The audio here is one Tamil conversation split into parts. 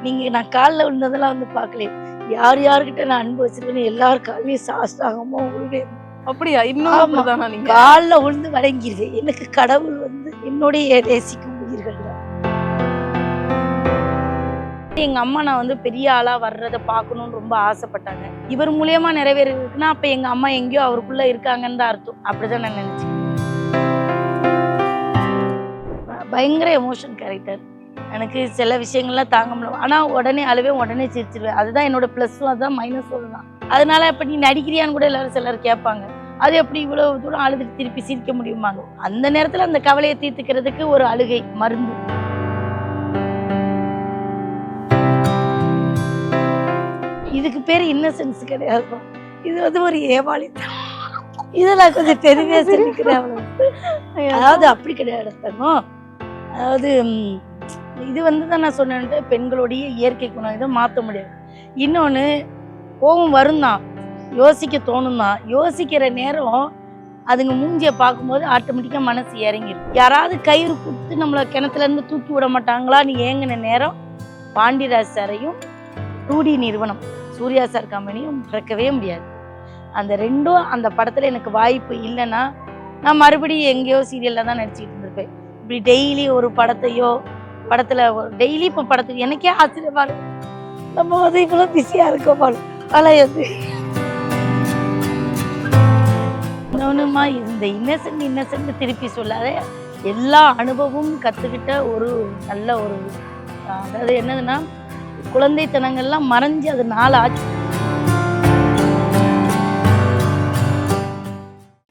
நான் காலில் விழுந்ததெல்லாம் வந்து பார்க்கல. யார் யார்கிட்ட நான் அன்பு வச்சிருக்கேன்னு எல்லார் காலையும் சாஸ்தாகமா விழுவேன். அப்படியா? இன்னும் நீங்க காலில் விழுந்து வணங்கிடுவேன். எனக்கு கடவுள் வந்து என்னுடைய நேசிக்கும் உயிர்கள் தான். எங்க அம்மா நான் வந்து பெரிய ஆளா வர்றதை பார்க்கணும்னு ரொம்ப ஆசைப்பட்டாங்க. இவர் மூலியமா நிறைவேறிருக்குன்னா அப்ப எங்க அம்மா எங்கேயோ அவருக்குள்ள இருக்காங்கன்னு தான் அர்த்தம். அப்படிதான் நான் நினைச்சேன். பயங்கர எமோஷன் கேரக்டர். எனக்கு சில விஷயங்கள்லாம் தாங்க முடியும். ஆனால் உடனே அழுவேன், உடனே சிரிச்சிருவேன். அதுதான் என்னோட ப்ளஸ்ஸும், அதுதான் மைனஸும் தான். அதனால இப்போ நீ நடிக்கிறியான்னு கூட எல்லாரும் சிலர் கேட்பாங்க. அது எப்படி இவ்வளோ தூரம் அழுதுட்டு திருப்பி சிரிக்க முடியுமாங்க? அந்த நேரத்தில் அந்த கவலையை தீர்த்துக்கிறதுக்கு ஒரு அழுகை மருந்து. இதுக்கு பேர் இன்னசென்ஸ் கிடையாது. இது வந்து ஒரு ஏமாளித்தனம். இதை நான் கொஞ்சம் பெருமையாக சொல்லிக்கிறேன். அதாவது அப்படி கிடையாது. அதாவது இது வந்து தான் நான் சொன்னேன்ட்டு பெண்களுடைய இயற்கை குணம், இதை மாற்ற முடியாது. இன்னொன்று, கோபம் வரும் தான், யோசிக்க தோணும் தான். யோசிக்கிற நேரம் அதுங்க மூஞ்சியை பார்க்கும்போது ஆட்டோமேட்டிக்காக மனசு இறங்கிடும். யாராவது கயிறு கொடுத்து நம்மளை கிணத்துலேருந்து தூக்கி விட மாட்டாங்களா நீ ஏங்கின நேரம்? பாண்டியராஜ் சாரையும் 2D நிறுவனம் சூர்யா சார் கம்பெனியும் மறக்கவே முடியாது. அந்த ரெண்டும் அந்த படத்தில் எனக்கு வாய்ப்பு இல்லைன்னா நான் மறுபடியும் எங்கேயோ சீரியலில் தான் நடிச்சிட்டு இருந்திருப்பேன். இப்படி டெய்லி ஒரு படத்தில் டெய்லி இப்போ படத்துக்கு எனக்கே ஆச்சரியமா இருக்கும். நம்ம வந்து இவ்வளோ பிஸியாக இருக்கோம். ஆனால் இன்னொன்னுமா இந்த இன்னசென்ட் திருப்பி சொல்லாத எல்லா அனுபவமும் கற்றுக்கிட்ட ஒரு நல்ல ஒரு, அதாவது என்னதுன்னா குழந்தைத்தனங்கள்லாம் மறைஞ்சு அது 4 ஆச்சு.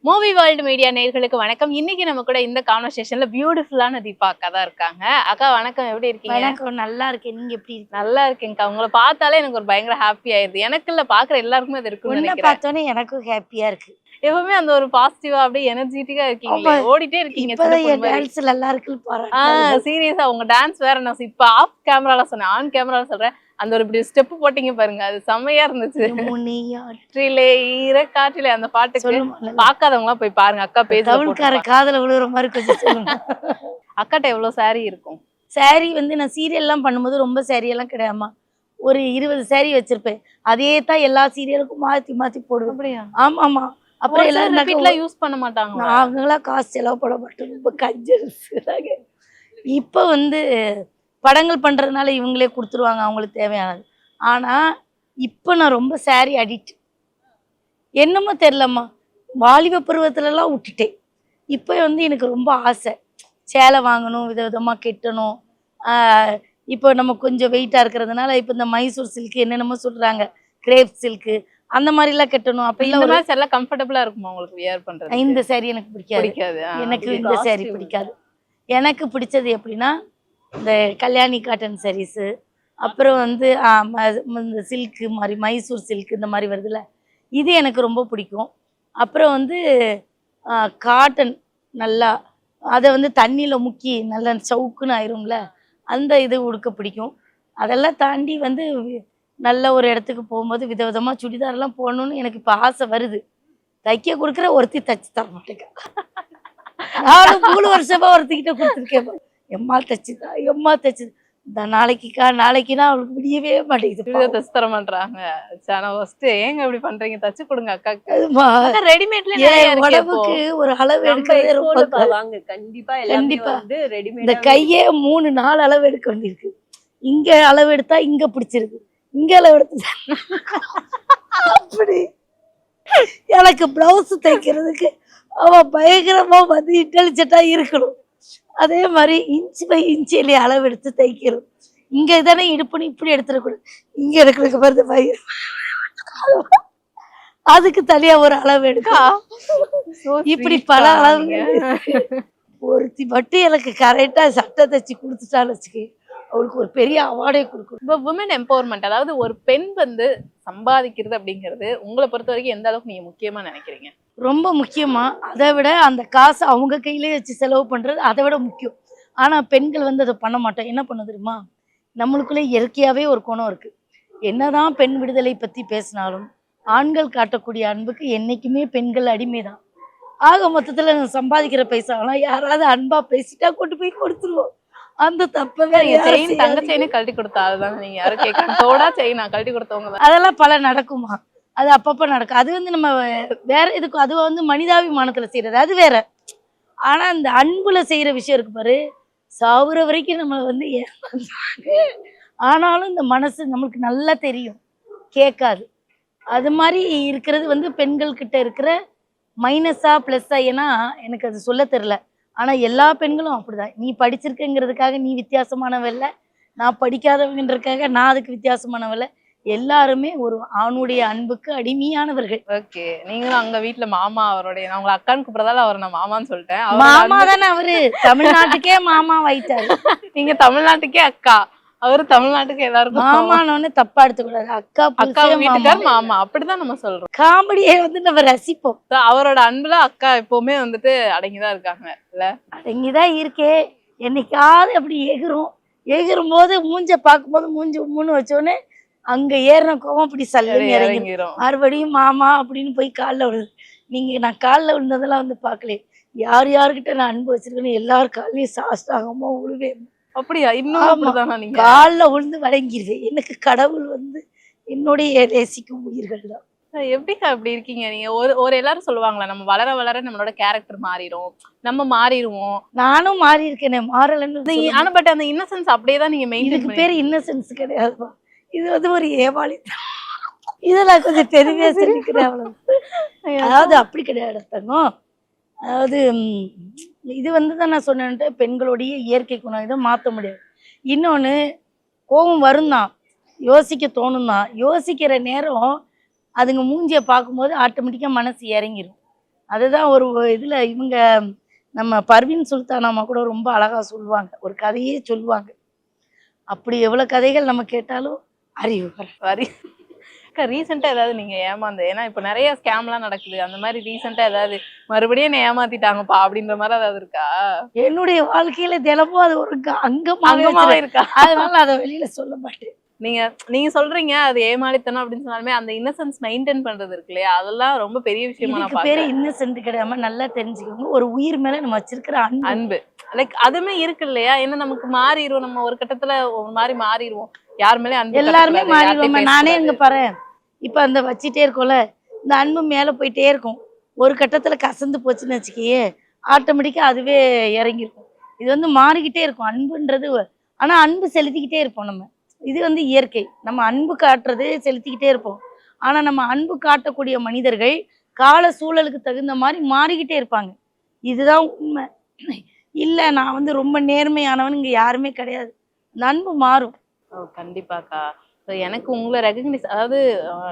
மூவி வேர்ல்டு மீடியா நேயர்களுக்கு வணக்கம். இன்னைக்கு நம்ம கூட இந்த கான்வர்சேஷன்ல பியூட்டிஃபுல்லான தீபா அக்கா தான் இருக்காங்க. அக்கா வணக்கம், எப்படி இருக்கீங்க? வணக்கம், நல்லா இருக்கேன். நீங்க எப்படி? நல்லா இருக்கேன்க்கா. உங்களை பார்த்தாலே எனக்கு ஒரு பயங்கர ஹாப்பி ஆயிருது. எனக்கு இல்ல, பாக்குற எல்லாருக்குமே அது இருக்குன்னு நினைக்கிறேன். பார்த்தோன்னே எனக்கும் ஹாப்பியா இருக்கு. எப்பவுமே அந்த ஒரு பாசிட்டிவா அப்படியே எனர்ஜெட்டிக்கா இருக்கீங்க, ஓடிட்டே இருக்கீங்க. சீரியஸா உங்க டான்ஸ் வேற. நான் இப்ப ஆஃப் கேமரால சொன்னேன், ஆன் கேமரால சொல்றேன். அந்த ஒரு இப்படி ஸ்டெப் போட்டீங்க பாருங்க, அது செம்மையா இருந்துச்சு. காற்றிலே அந்த பாட்டுக்கு பாக்காதவங்க எல்லாம் போய் பாருங்க. அக்கா பேசுற காதல விழுற மாதிரி கொஞ்சம் சொல்லுங்க. அக்காட்ட எவ்வளவு சாரி இருக்கும்? சாரி வந்து நான் சீரியல் எல்லாம் பண்ணும்போது ரொம்ப சாரி எல்லாம் கிடையாமா, ஒரு 20 சாரி வச்சிருப்பேன். அதே தான் எல்லா சீரியலுக்கும் மாத்தி மாத்தி போடுவேன். அப்படியா? ஆமா ஆமா. அப்புறம் எல்லாரும் யூஸ் பண்ண மாட்டாங்க. அவங்களா காசு செலவு பண்ண மாட்டோம், ரொம்ப கஞ்சல்ஸாக. இப்போ வந்து படங்கள் பண்ணுறதுனால இவங்களே கொடுத்துருவாங்க அவங்களுக்கு தேவையானது. ஆனால் இப்போ நான் ரொம்ப சாரி அடிக்ட். என்னமோ தெரிலம்மா, வாலிப பருவத்துலலாம் விட்டுட்டேன். இப்போ வந்து எனக்கு ரொம்ப ஆசை, சேலை வாங்கணும், விதவிதமாக கெட்டணும். இப்போ நம்ம கொஞ்சம் வெயிட்டாக இருக்கிறதுனால இப்போ இந்த மைசூர் சில்க்கு என்னென்னமோ சொல்கிறாங்க, கிரேப் சில்க்கு, அந்த மாதிரிலாம் கட்டணும். அப்போ இல்லை எல்லாம் கம்ஃபர்டபுளாக இருக்குமா உங்களுக்கு வியர் பண்ணுறது? இந்த சாரி எனக்கு பிடிக்காது. எனக்கு இந்த சாரி பிடிக்காது. எனக்கு பிடிச்சது எப்படின்னா இந்த கல்யாணி காட்டன் சாரீஸு, அப்புறம் வந்து இந்த சில்க்கு மாதிரி மைசூர் சில்க்கு இந்த மாதிரி வருதுல்ல, இது எனக்கு ரொம்ப பிடிக்கும். அப்புறம் வந்து காட்டன் நல்லா அதை வந்து தண்ணியில் முக்கி நல்லா சவுக்குன்னு ஆயிரும்ல, அந்த இது உடுக்க பிடிக்கும். அதெல்லாம் தாண்டி வந்து நல்ல ஒரு இடத்துக்கு போகும்போது விதவிதமாக சுடிதாரெல்லாம் போடணும்னு எனக்கு இப்போ ஆசை வருது. தைக்க கொடுக்குற ஒருத்தி தச்சு தர மாட்டேங்க. நானும் 3 வருஷமா ஒருத்திக்கிட்ட கொடுத்துருக்கேன். எம்மா தச்சுதான், எம்மா தச்சு இந்த நாளைக்குன்னா அவளுக்கு முடியவே மாட்டேங்குது. தச்சு தர மாட்டாங்க. ஏங்க இப்படி பண்றீங்க? தச்சு கொடுங்க அக்காக்கு. உடம்புக்கு ஒரு அளவு எடுக்கிறதே ரொம்ப வாங்க. கண்டிப்பா இந்த கையே 3-4 அளவு எடுக்க வேண்டியிருக்கு. இங்க அளவு எடுத்தா இங்க பிடிச்சிருக்கு, இங்க அளவு எடுத்து அப்படி. எனக்கு பிளவுஸ் தைக்கிறதுக்கு அவன் பயங்கரமா வந்து இன்டெலிஜென்ட்டா இருக்கணும். அதே மாதிரி இன்ச்சு பை இன்ச்சிலே அளவு எடுத்து தைக்கணும். இங்க தானே இடுப்புன்னு இப்படி எடுத்துடக்கூடாது, இங்க எடுக்கிறதுக்கு பாருங்க பயிர், அதுக்கு தனியா ஒரு அளவு எடுக்கும். இப்படி பல அளவு. ஒருத்தி மட்டும் எனக்கு கரெக்டா சட்டை தைச்சு கொடுத்துட்டான்னு வச்சுக்க, அவளுக்கு ஒரு பெரிய அவார்டே கொடுக்கணும். இப்போ விமன் எம்பவர்மெண்ட், அதாவது ஒரு பெண் வந்து சம்பாதிக்கிறது அப்படிங்கிறது உங்களை பொறுத்த வரைக்கும் எந்த அளவுக்கு நீங்க முக்கியமா நினைக்கிறீங்க? ரொம்ப முக்கியமா. அதை விட அந்த காசை அவங்க கையிலே வச்சு செலவு பண்றது அதை விட முக்கியம். ஆனா பெண்கள் வந்து அதை பண்ண மாட்டோம். என்ன பண்ண தெரியுமா, நம்மளுக்குள்ளே இயற்கையாவே ஒரு குணம் இருக்கு. என்னதான் பெண் விடுதலை பத்தி பேசினாலும் ஆண்கள் காட்டக்கூடிய அன்புக்கு என்னைக்குமே பெண்கள் அடிமைதான். ஆக மொத்தத்துல நான் சம்பாதிக்கிற பைசாலாம் யாராவது அன்பா பேசிட்டா கொண்டு போய் கொடுத்துருவோம். அந்த தப்பவே நீங்க யாரும் செயின் தங்க செய்யாதீங்க. செயினே கழட்டி கொடுத்த ஆளுதான் நீங்க. யாரும் கேட்கணும் தோடா செயினா கழட்டி கொடுத்தவங்க தான். அதெல்லாம் பல நடக்குமா, அது அப்பப்ப நடக்கும். அது வந்து நம்ம வேற இதுக்கும் அது வந்து மனிதாபிமானத்துல செய்யறது அது வேற. ஆனா இந்த அன்புல செய்யற விஷயம் இருக்கு பாரு, சாவுற வரைக்கும் நம்ம வந்து ஏமாந்தாங்க. ஆனாலும் இந்த மனசு நம்மளுக்கு நல்லா தெரியும், கேட்காது. அது மாதிரி இருக்கிறது வந்து பெண்கள் கிட்ட இருக்கிற மைனஸா பிளஸ்ஸா, ஏன்னா எனக்கு அது சொல்ல தெரியல. ஆனா எல்லா பெண்களும் அப்படிதான். நீ படிச்சிருக்கங்கிறதுக்காக நீ வித்தியாசமானவல்ல, நான் படிக்காதவங்கன்றதுக்காக நான் அதுக்கு வித்தியாசமானவல்ல. எல்லாருமே ஒரு ஆணுடைய அன்புக்கு அடிமையானவர்கள். ஓகே. நீங்களும் அங்க வீட்ல மாமா அவருடைய நான் உங்களை அக்கான்னு கூப்பிடுறதால அவரை நான் மாமான்னு சொல்லிட்டேன். அவரோட மாமா அன்பு தானே அவரு, தமிழ்நாட்டுக்கே மாமா ஆயிட்டாரு. நீங்க தமிழ்நாட்டுக்கே அக்கா, அவரு தமிழ்நாட்டுக்கு எல்லாருக்கும் மாமா. மாமானோன்னு தப்பா எடுத்துக்கூடாது. அக்கா அக்கா புருஷன் வீட்டுக்கார் மாமா. மாமா அப்படிதான் நம்ம சொல்றோம். காமெடியை வந்து நம்ம ரசிப்போம். So, அவரோட அன்புல அக்கா எப்பவுமே வந்துட்டு அடங்கிதான் இருக்காங்க இல்ல? அடங்கிதான் இருக்கே. என்னைக்காவது அப்படி எகிரும் போது மூஞ்ச பார்க்கும்போது மூஞ்சி உம்முன்னு வச்சோடனே அங்க ஏறின கோவம் அப்படி சல்லுன்னு இறங்கிடும். இறங்கிரும். மறுபடியும் மாமா அப்படின்னு போய் காலில் விழுது. நான் காலில் விழுந்ததெல்லாம் வந்து பார்க்கல. யார்கிட்ட நான் அன்பு வச்சிருக்கேன்னு எல்லார் காலையும் சாஸ்தாகமா விழுவேன். அப்படியா? இன்னும் ஆமா. அப்படிதானா நீங்க? காலில் விழுந்து வணங்கிடுவேன். எனக்கு கடவுள் வந்து என்னுடைய நேசிக்கும் உயிர்கள் தான். எப்படிக்கா இப்படி இருக்கீங்க நீங்க? ஒரு எல்லாரும் சொல்லுவாங்களா, நம்ம வளர வளர நம்மளோட கேரக்டர் மாறிடும், நம்ம மாறிடுவோம். நானும் மாறி இருக்கேனே, மாறலன்னு. ஆனா பட் அந்த இன்னசென்ஸ் அப்படியேதான் நீங்க மெயின்டைன் இதுக்கு பேரு இன்னசென்ஸ் கிடையாதுப்பா. இது வந்து ஒரு ஏமாளித்தனம். இதெல்லாம் கொஞ்சம் பெருமையா சொல்லிக்கிறேன் அவ்வளவு. அதாவது அப்படி கிடையாது தங்கம். அதாவது இது வந்து தான் நான் சொன்னேன்ட்டு, பெண்களுடைய இயற்கை குணம் இதை மாற்ற முடியாது. இன்னொன்று, கோபம் வரும் தான், யோசிக்க தோணும் தான். யோசிக்கிற நேரம் அதுங்க மூஞ்சியை பார்க்கும்போது ஆட்டோமேட்டிக்காக மனசு இறங்கிடும். அதுதான் ஒரு இதில் இவங்க நம்ம பர்வீன் சுல்தானாமா கூட ரொம்ப அழகாக சொல்லுவாங்க, ஒரு கதையே சொல்லுவாங்க. அப்படி எவ்வளோ கதைகள் நம்ம கேட்டாலும் அறிவு வரி. ரீசெண்டா ஏதாவது நீங்க ஏமாந்த, ஏன்னா இப்ப நிறைய ஸ்கேம்லாம் நடக்குது, அந்த மாதிரி ரீசெண்டா ஏதாவது மறுபடியும் என்ன ஏமாத்திட்டாங்கப்பா அப்படின்ற மாதிரி ஏதாவது இருக்கா? என்னுடைய வாழ்க்கையில தினமும் அது ஒரு அங்கமாவே இருக்கா? அதனால அதை வெளியில சொல்ல மாட்டேன். நீங்க சொல்றீங்க அது ஏமாளித்தனம் அப்படின்னு சொன்னாலுமே அந்த இன்னசென்ஸ் மெயின்டைன் பண்றது இருக்கு இல்லையா, அதெல்லாம் ரொம்ப பெரிய விஷயமா நான் இதுக்கு பேரு பாக்குறேன். இன்னசென்ட் கிடையாம நல்லா தெரிஞ்சுக்கோங்க, ஒரு உயிர் மேல நம்ம வச்சிருக்கிற அன்பு லைக் அதுமே இருக்கு இல்லையா? ஏன்னா நமக்கு மாறிடுவோம், நம்ம ஒரு கட்டத்துல ஒரு மாதிரி மாறிடுவோம். யார் மேலே அன்பு எல்லாருமே காட்டக்கூடாது, யார்கிட்டயும் மாறிடுவோம். நானே பேசக்கூடாது. இங்க பாரு, இப்ப அந்த வச்சிட்டே இருக்கோம்ல, இந்த அன்பு மேல போயிட்டே இருக்கும். ஒரு கட்டத்துல கசந்து போச்சுன்னு வச்சுக்கியே, ஆட்டோமேட்டிக்கா அதுவே இறங்கிருக்கும். இது வந்து மாறிக்கிட்டே இருக்கும் அன்புன்றது. ஆனா அன்பு செலுத்திக்கிட்டே இருப்போம் நம்ம. இது வந்து இயற்கை. நம்ம அன்பு காட்டுறது செலுத்திக்கிட்டே இருப்போம். ஆனா நம்ம அன்பு காட்டக்கூடிய மனிதர்கள் கால சூழலுக்கு தகுந்த மாதிரி மாறிக்கிட்டே இருப்பாங்க. இதுதான் உண்மை. இல்ல நான் வந்து ரொம்ப நேர்மையானவன் இங்க யாருமே கிடையாது. அந்த அன்பு மாறும். கண்டிப்பாக்கா. எனக்கு உங்களை ரெகக்னைஸ், அதாவது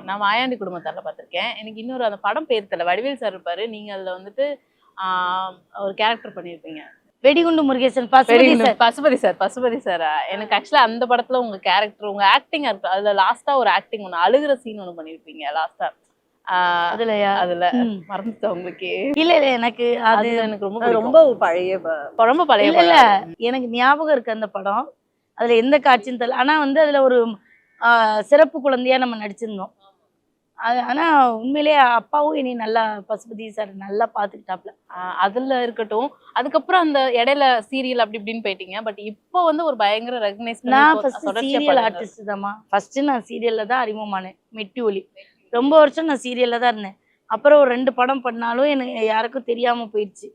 நான் மாயாண்டி குடும்பத்தால பார்த்திருக்கேன். எனக்கு இன்னொரு அந்த படம் பேர் தெரியல, வடிவேல் சார் இருப்பாரு, நீங்க அதுல வந்துட்டு ஒரு கேரக்டர் பண்ணிருப்பீங்க, வெடிகுண்டு முருகேசன், பசுபதி சார். எனக்கு ஆக்சுவலா அந்த படத்துல உங்க கேரக்டர், உங்க ஆக்டிங் இருக்கு, அதுல லாஸ்டா ஒரு ஆக்டிங் ஒண்ணு, அழுகிற சீன் ஒண்ணு பண்ணிருப்பீங்க லாஸ்டா. அதுல மறந்துட்டேன் உங்களுக்கு. இல்ல எனக்கு அது எனக்கு ரொம்ப பழைய இல்ல எனக்கு ஞாபகம் இருக்கு அந்த படம். அதுல எந்த காட்சின்னு தெரியல. ஆனா வந்து அதுல ஒரு சிறப்பு குழந்தையா நம்ம நடிச்சிருந்தோம். ஆனா உண்மையிலேயே அப்பாவும் இனி நல்லா பசுபதி சார் நல்லா பாத்துக்கிட்டாப்ல. அதுல இருக்கட்டும். அதுக்கப்புறம் அந்த இடையில சீரியல் அப்படி இப்படின்னு போயிட்டீங்க. பட் இப்போ வந்து ஒரு பயங்கர ரெகக்னைஸ் நான் ஃபர்ஸ்ட் சீரியல் ஆர்டிஸ்ட் தான்மா. ஃபர்ஸ்ட் நான் சீரியல்ல தான் அறிமுகமானேன். மெட்டி ஒலி ரொம்ப வருஷம் நான் சீரியல்ல தான் இருந்தேன். அப்புறம் ஒரு 2 படம் பண்ணாலும் எனக்கு யாருக்கும் தெரியாம போயிடுச்சு.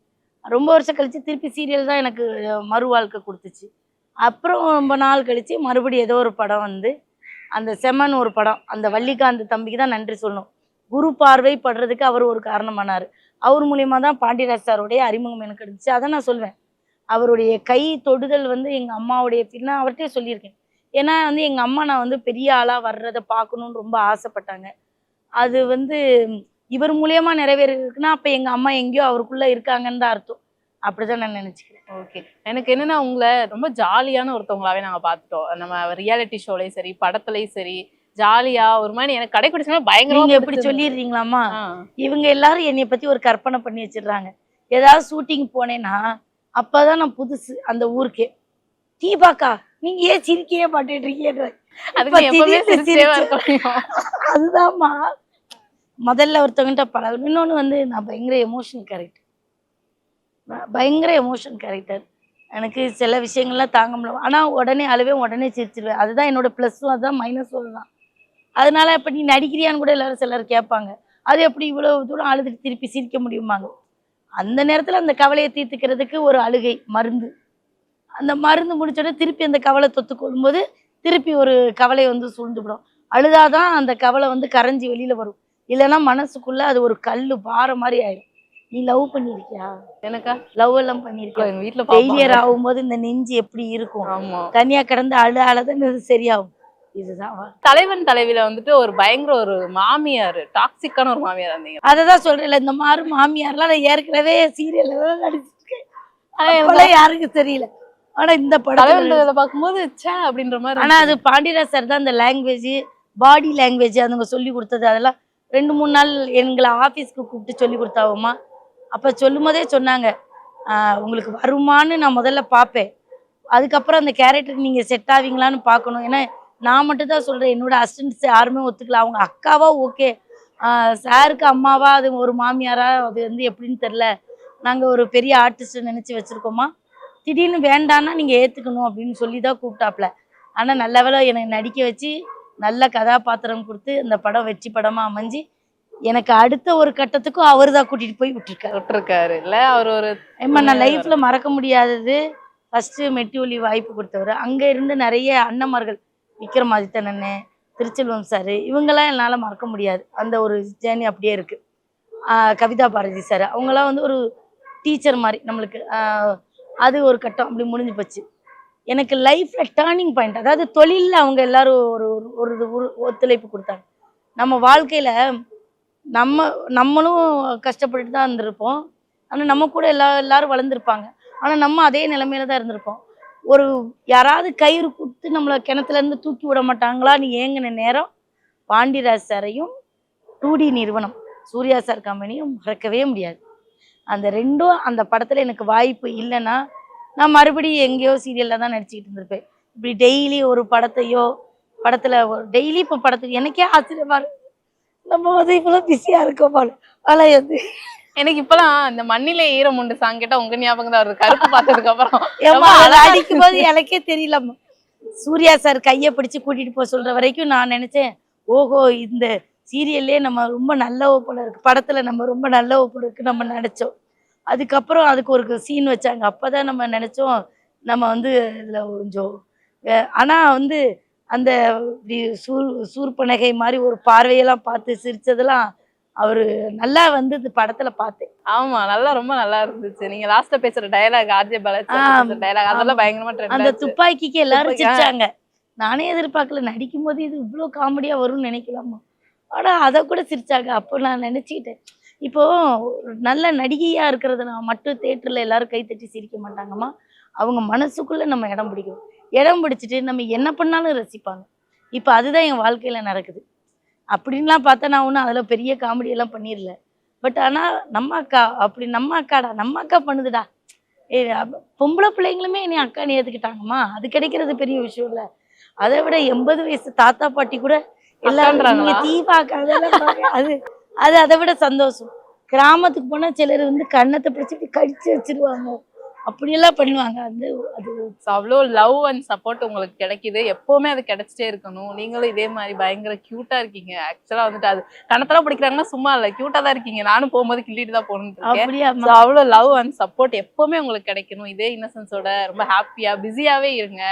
ரொம்ப வருஷம் கழிச்சு திருப்பி சீரியல் தான் எனக்கு மறு வாழ்க்கை கொடுத்துச்சு. அப்புறம் ரொம்ப நாள் கழிச்சு மறுபடியும் ஏதோ ஒரு படம் வந்து, அந்த செம்மன் ஒரு படம், அந்த வள்ளிகாந்த் தம்பிக்கு தான் நன்றி சொல்லணும். குரு பார்வை படுறதுக்கு அவர் ஒரு காரணமானார். அவர் மூலியமா தான் பாண்டியராஜ் சாருடைய அறிமுகம் எனக்கு கிடைச்சு. அதை நான் சொல்வேன். அவருடைய கை தொடுதல் வந்து எங்கள் அம்மாவுடைய நான் அவர்கிட்டே சொல்லியிருக்கேன். ஏன்னா வந்து எங்கள் அம்மா நான் வந்து பெரிய ஆளாக வர்றதை பார்க்கணுன்னு ரொம்ப ஆசைப்பட்டாங்க. அது வந்து இவர் மூலியமா நிறைவேறிருக்குன்னா அப்போ எங்கள் அம்மா எங்கேயோ அவருக்குள்ளே இருக்காங்கன்னு தான் அர்த்தம். அப்படிதான் நான் நினைச்சுக்கிறேன். ஓகே. எனக்கு என்னன்னா உங்களை ரொம்ப ஜாலியான ஒருத்தவங்களாவே நாங்க பார்த்துட்டோம். நம்ம ரியாலிட்டி ஷோலையும் சரி, படத்துலையும் சரி, ஜாலியா ஒரு மாதிரி எனக்கு கடைக்குடிச்சா பயங்கரமா. நீங்க எப்படி சொல்லிடுறீங்களாமா? இவங்க எல்லாரும் என்னைய பத்தி ஒரு கற்பனை பண்ணி வச்சிடுறாங்க. ஏதாவது ஷூட்டிங் போனேன்னா அப்பதான் நான் புதுசு அந்த ஊருக்கே. தீபாக்கா நீங்க ஏன் சிரிக்கையே மாட்டேன் இருக்கீங்க. அதுதான்மா முதல்ல ஒருத்தவங்கிட்ட பழகணும். இன்னொன்று வந்து நான் பயங்கர எமோஷன் கேரக்டர். எனக்கு சில விஷயங்கள்லாம் தாங்க முடியல. ஆனால் உடனே அழுவேன், உடனே சிரிச்சிருவேன். அதுதான் என்னோட ப்ளஸ்ஸும், அதுதான் மைனஸும் தான். அதனால இப்போ நீ நடிக்கிறியான்னு கூட எல்லாரும் சிலர் கேட்பாங்க. அது எப்படி இவ்வளோ தூரம் அழுதுட்டு திருப்பி சிரிக்க முடியுமாங்க? அந்த நேரத்தில் அந்த கவலையை தீர்த்துக்கிறதுக்கு ஒரு அழுகை மருந்து. அந்த மருந்து முடிச்சோடனே திருப்பி அந்த கவலை தொத்து கொள்ளும்போது திருப்பி ஒரு கவலை வந்து சூழ்ந்துவிடும். அழுதாதான் அந்த கவலை வந்து கரைஞ்சி வெளியில் வரும். இல்லைன்னா மனசுக்குள்ளே அது ஒரு கல் பாறை மாதிரி ஆயிடும். நீ லவ் பண்ணியிருக்கியா? எனக்கா லவ் எல்லாம் பண்ணியிருக்கியா? எங்க வீட்டுல ஃபெயிலியர் ஆகும்போது இந்த நெஞ்சு எப்படி இருக்கும்? ஆமா. தனியா கிடந்து அழுதான் இது சரியாகும். இதுதான் தலைவன் தலைவில வந்துட்டு ஒரு பயங்கர ஒரு மாமியார், டாக்ஸிக்கான ஒரு மாமியார் இருந்தீங்க. அததான் சொல்றேன்ல, இந்த மாதிரி மாமியார்லாம் நான் ஏற்கனவே சீரியல்ல நடிச்சிருக்கேன். அதெல்லாம் யாருக்கும் தெரியல. ஆனா இந்த படத்துல பார்க்கும்போது ச்சே அப்படின்ற மாதிரி. ஆனா அது பாண்டியராஜ் சார் தான் அந்த லாங்குவேஜ், பாடி லாங்குவேஜ் அதுங்க சொல்லி கொடுத்தது. அதெல்லாம் 2-3 நாள் எங்களை ஆஃபீஸ்க்கு கூப்பிட்டு சொல்லி கொடுத்தாவுமா. அப்போ சொல்லும் போதே சொன்னாங்க, உங்களுக்கு வருமானு நான் முதல்ல பார்ப்பேன், அதுக்கப்புறம் அந்த கேரக்டருக்கு நீங்கள் செட் ஆவீங்களான்னு பார்க்கணும். ஏன்னா நான் மட்டும் தான் சொல்கிறேன், என்னோட அசிஸ்டன்ட்ஸ் யாருமே ஒத்துக்கல. அவங்க அக்காவா ஓகே, சாருக்கு அம்மாவா, அது ஒரு மாமியாரா, அது வந்து எப்படின்னு தெரில. நாங்கள் ஒரு பெரிய ஆர்டிஸ்ட் நினச்சி வச்சுருக்கோமா, திடீர்னு வேண்டான்னா நீங்கள் ஏற்றுக்கணும் அப்படின்னு சொல்லி தான் கூப்பிட்டாப்புல. ஆனால் நல்ல வேளை எனக்கு நடிக்க வச்சு நல்ல கதாபாத்திரம் கொடுத்து இந்த படம் வெற்றி படமாக அமைஞ்சு எனக்கு அடுத்த ஒரு கட்டத்துக்கும் அவர் தான் கூட்டிகிட்டு போய் விட்டுருக்காரு இல்லை? அவர் ஒரு நான் லைஃப்பில் மறக்க முடியாதது, ஃபஸ்ட்டு மெட்டி ஒலி வாய்ப்பு கொடுத்தவர். அங்கே இருந்து நிறைய அண்ணன்மார்கள், விக்ரமாதித்தன் அண்ணன், திருச்செல்வம் சார், இவங்கெல்லாம் என்னால் மறக்க முடியாது. அந்த ஒரு ஜேர்னி அப்படியே இருக்குது. கவிதா பாரதி சார், அவங்களாம் வந்து ஒரு டீச்சர் மாதிரி நம்மளுக்கு. அது ஒரு கட்டம் அப்படி முடிஞ்சு போச்சு. எனக்கு லைஃப்பில் டேர்னிங் பாயிண்ட், அதாவது தொழிலில் அவங்க எல்லாரும் ஒரு ஒரு ஒத்துழைப்பு கொடுத்தாங்க. நம்ம வாழ்க்கையில் நம்மளும் கஷ்டப்பட்டு தான் இருந்திருப்போம். ஆனால் நம்ம கூட எல்லாரும் வளர்ந்துருப்பாங்க. ஆனால் நம்ம அதே நிலைமையில தான் இருந்திருப்போம். ஒரு யாராவது கயிறு கொடுத்து நம்மளை கிணத்துலேருந்து தூக்கி விட மாட்டாங்களான்னு ஏங்கின நேரம் பாண்டியராஜ் சாரையும் 2D நிறுவனம் சூர்யா சார் கம்பெனியும் மறக்கவே முடியாது. அந்த ரெண்டும் அந்த படத்தில் எனக்கு வாய்ப்பு இல்லைன்னா நான் மறுபடியும் எங்கேயோ சீரியலில் தான் நடிச்சுக்கிட்டு இருந்திருப்பேன். இப்படி டெய்லி ஒரு படத்தில் டெய்லி இப்போ படத்துக்கு எனக்கே ஆச்சரியமா இருக்கு, நம்ம வந்து இவ்வளோ பிஸியாக இருக்கோம் போல. ஆனால் வந்து எனக்கு இப்பெல்லாம் இந்த மண்ணிலே ஈரம் உண்டு சாங் கேட்டா உங்க ஞாபகம் தான் வருது, கருப்பு பார்த்ததுக்கு அப்புறம். அடிக்கும் போது எனக்கே தெரியலம்மா. சூர்யா சார் கையை பிடிச்சி கூட்டிகிட்டு போக சொல்கிற வரைக்கும் நான் நினச்சேன், ஓஹோ இந்த சீரியல்லே நம்ம ரொம்ப நல்ல போல இருக்குது, படத்தில் நம்ம ரொம்ப நல்ல போல இருக்குது நம்ம நினச்சோம். அதுக்கப்புறம் அதுக்கு ஒரு சீன் வச்சாங்க. அப்போ தான் நம்ம நினச்சோம் நம்ம வந்து இதில் கொஞ்சம். ஆனால் வந்து அந்த இப்படி சூர்பனகை மாதிரி ஒரு பார்வையெல்லாம் பார்த்து சிரிச்சதெல்லாம் அவர் நல்லா வந்து இந்த படத்தில் பார்த்தேன். ஆமா, நல்லா ரொம்ப நல்லா இருந்துச்சு. நீங்க லாஸ்ட்ல பேசுற டயலாக், ஆர்ஜே பாலாஜி டயலாக், அதெல்லாம் பயங்கரமா ட்ரெண்ட். அந்த துப்பாக்கிக்கு எல்லாரும் சிரிச்சாங்க. நானே எதிர்பார்க்கல, நடிக்கும் போது இது இவ்வளோ காமெடியாக வரும்னு நினைக்கலாமா. ஆனால் அதை கூட சிரிச்சாங்க. அப்போ நான் நினச்சிக்கிட்டேன், இப்போ நல்ல நடிகையாக இருக்கிறத நான் மட்டும் தேட்டரில் எல்லாரும் கைத்தட்டி சிரிக்க மாட்டாங்கம்மா. அவங்க மனசுக்குள்ளே நம்ம இடம் பிடிக்கணும். இடம் பிடிச்சிட்டு நம்ம என்ன பண்ணாலும் ரசிப்பாங்க. இப்போ அதுதான் என் வாழ்க்கையில் நடக்குது. அப்படின்லாம் பார்த்தா நான் ஒன்றும் அதில் பெரிய காமெடியெல்லாம் பண்ணிடல. பட் ஆனால் நம்ம அக்கா அப்படி நம்ம அக்கா பண்ணுதுடா. பொம்பளை பிள்ளைங்களுமே என்னை அக்கான்னு ஏற்றுக்கிட்டாங்கம்மா. அது கிடைக்கிறது பெரிய விஷயம் இல்லை. அதை விட 80 வயசு தாத்தா பாட்டி கூட எல்லாரும் தீபா அக்கா அது அது அதை விட சந்தோஷம். கிராமத்துக்கு போனால் சிலர் வந்து கண்ணத்தை பிடிச்சிட்டு கடிச்சு வச்சிருவாங்க, அப்படியெல்லாம் பண்ணுவாங்க. அது அவ்வளோ லவ் அண்ட் சப்போர்ட் உங்களுக்கு கிடைக்குது. எப்பவுமே அது கிடைச்சிட்டே இருக்கணும். நீங்களும் இதே மாதிரி பயங்கர கியூட்டா இருக்கீங்க. ஆக்சுவலா வந்துட்டு அது கணத்தெல்லாம் பிடிக்கிறாங்கன்னா சும்மா இல்லை, கியூட்டா தான் இருக்கீங்க. நானும் போகும்போது கிள்ளிட்டு தான் போகணும். அவ்வளோ லவ் அண்ட் சப்போர்ட் எப்பவுமே உங்களுக்கு கிடைக்கணும். இதே இன்னசென்ஸோட ரொம்ப ஹாப்பியா பிஸியாவே இருங்க.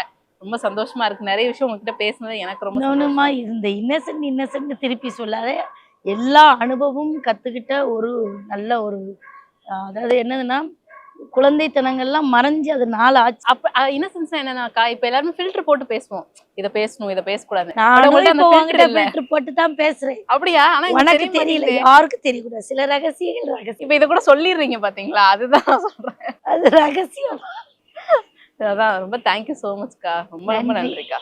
ரொம்ப சந்தோஷமா இருக்கு. நிறைய விஷயம் உங்ககிட்ட பேசுனது எனக்கு ரொம்ப சந்தோஷமா. இந்த இன்னசென்ட் திருப்பி சொல்லாத, எல்லா அனுபவமும் கத்துக்கிட்ட ஒரு நல்ல ஒரு, அதாவது என்னதுன்னா குழந்தைத்தனங்கள்லாம் மறைஞ்சு அது 4 ஆச்சு. அப்ப இன்னசென்ஸ் என்னன்னாக்கா, இப்ப எல்லாருமே ஃபில்டர் போட்டு பேசுவோம், இதை பேசணும் இதை பேசக்கூடாது. நான் போட்டு தான் பேசுறேன். அப்படியா? ஆனா உனக்கு தெரியல, யாருக்கும் தெரியக்கூடாது. சில ரகசியங்கள் இப்ப இதை கூட சொல்லிடுறீங்க பாத்தீங்களா? அதுதான் சொல்றேன், அது ரகசியம். அதான். ரொம்ப தேங்க்யூ சோ மச்க்கா. ரொம்ப ரொம்ப நன்றிக்கா.